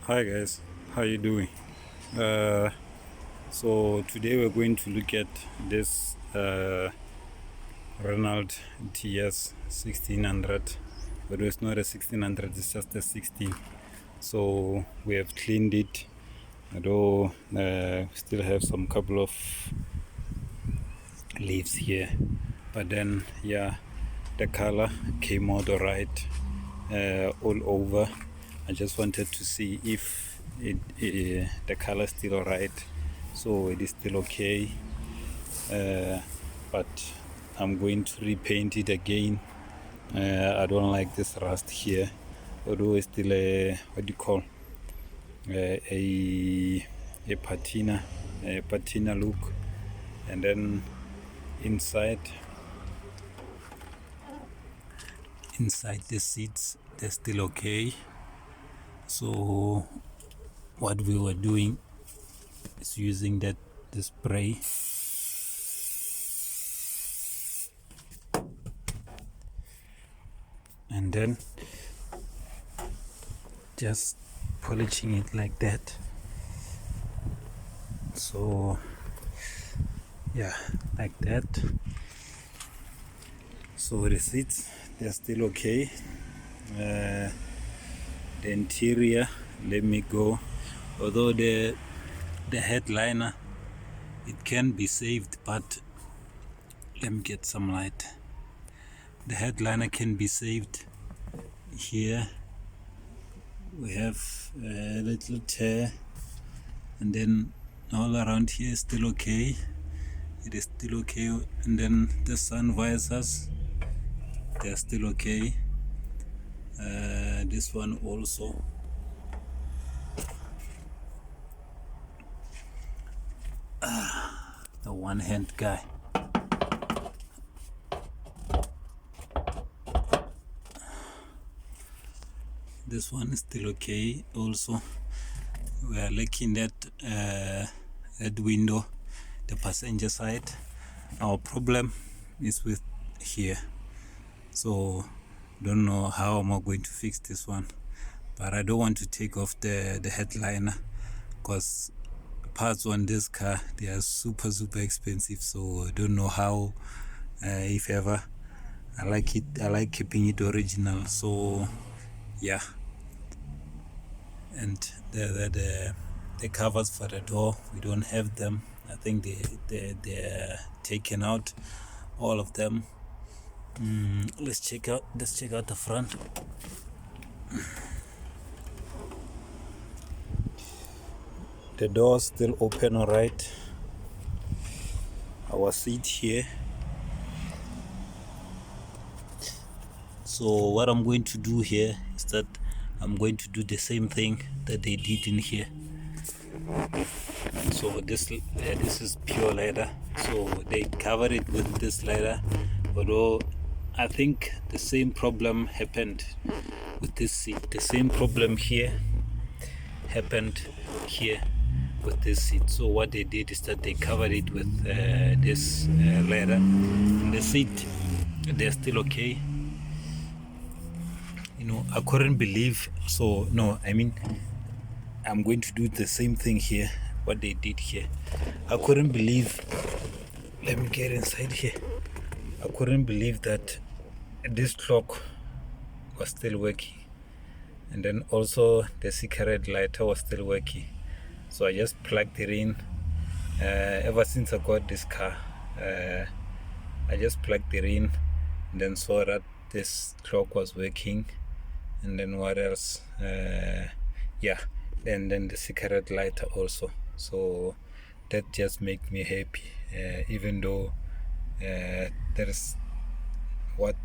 Hi guys, how you doing? Uh, so today we're going to look at this Renault TS 1600, but it's not a 1600, it's just a 16. So we have cleaned it, although still have some couple of leaves here, but then yeah, the color came out alright all over. I just wanted to see if the color is still alright, so it is still okay, but I'm going to repaint it again. I don't like this rust here, although it's still a a patina look. And then inside the seats, they're still okay. So what we were doing is using the spray, and then just polishing it like that. So yeah, like that. So the seats, they're still okay. The interior, let me go. Although the headliner, it can be saved, but let me get some light. The headliner can be saved. Here we have a little tear, and then all around here is still okay. It is still okay. And then the sun visors, they're still okay. This one also. The one hand guy. This one is still okay also. We are looking at that window, the passenger side. Our problem is with here, so don't know how am I going to fix this one, but I don't want to take off the headliner, because parts on this car, they are super expensive. So I don't know how, if ever. I like keeping it original. So yeah. And the covers for the door, we don't have them. I think they're taken out, all of them. Let's check out the front. The door's still open, all right. Our seat here. So what I'm going to do here is that I'm going to do the same thing that they did in here. So this is pure leather, so they covered it with this leather, although I think the same problem happened with this seat. The same problem here happened here with this seat. So what they did is that they covered it with this leather. And the seat, they're still okay. I couldn't believe. So no, I mean, I'm going to do the same thing here, what they did here. I couldn't believe. Let me get inside here. I couldn't believe that this clock was still working, and then also the cigarette lighter was still working. So I just plugged it in. Ever since I got this car, I just plugged it in and then saw that this clock was working. And then what else? Yeah, and then the cigarette lighter also. So that just made me happy, even though there's what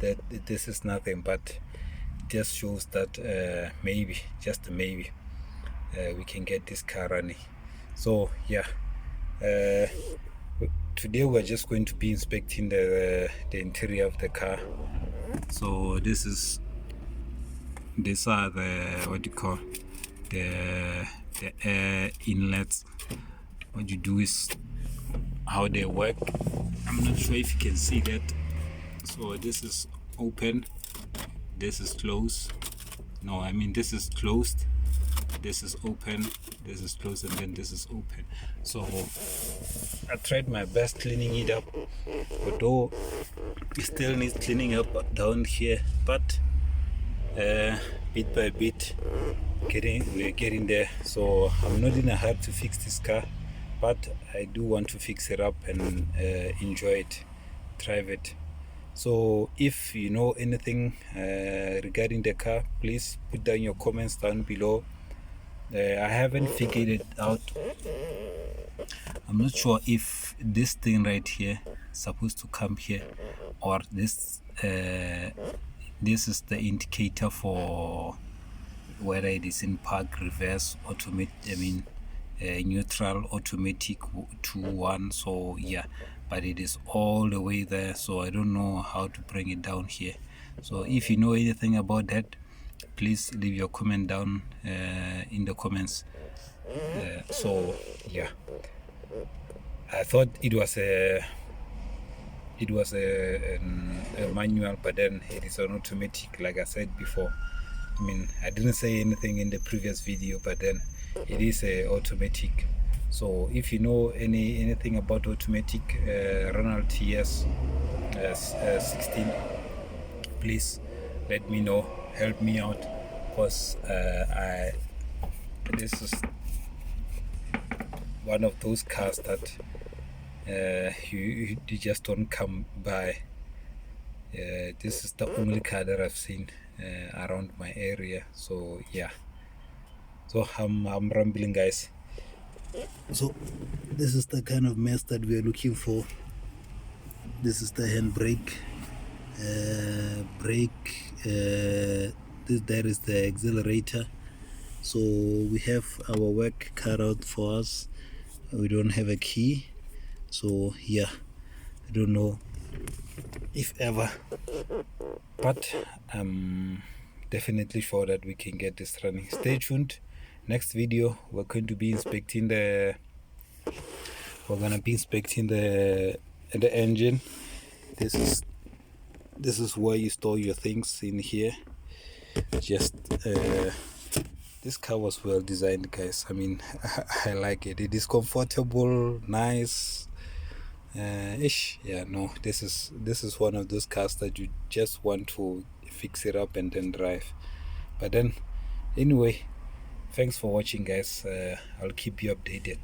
that this is nothing, but it just shows that maybe, just maybe, we can get this car running. So yeah, today we're just going to be inspecting the interior of the car. So these are the the air inlets. What you do is how they work. I'm not sure if you can see that. So this is open, this is closed. No, I mean this is closed, this is open, this is closed, and then this is open. So I tried my best cleaning it up, although it still needs cleaning up down here, but bit by bit we're getting there. So I'm not in a hurry to fix this car, but I do want to fix it up and enjoy it, drive it. So if you know anything regarding the car, please put down your comments down below. I haven't figured it out. I'm not sure if this thing right here is supposed to come here, or this is the indicator for whether it is in park, reverse, automatic, neutral, automatic, 2-1. So yeah, but it is all the way there, so I don't know how to bring it down here. So if you know anything about that, please leave your comment down in the comments. So yeah, I thought it was a manual, but then it is an automatic, like I said before. I didn't say anything in the previous video, but then it is a automatic. So if you know anything about automatic Renault TS 16, please let me know, help me out, because this is one of those cars that you just don't come by. This is the only car that I've seen around my area. So yeah, so I'm rambling, guys. So this is the kind of mess that we are looking for. This is the handbrake, brake, there is the accelerator. So we have our work cut out for us. We don't have a key, so yeah, I don't know if ever, but I'm definitely sure that we can get this running. Stay tuned. Next video we're going to be inspecting the engine. This is where you store your things in here. Just this car was well designed, guys. I like it. It is comfortable, nice. Yeah, no, this is one of those cars that you just want to fix it up and then drive. But then anyway, thanks for watching, guys. I'll keep you updated.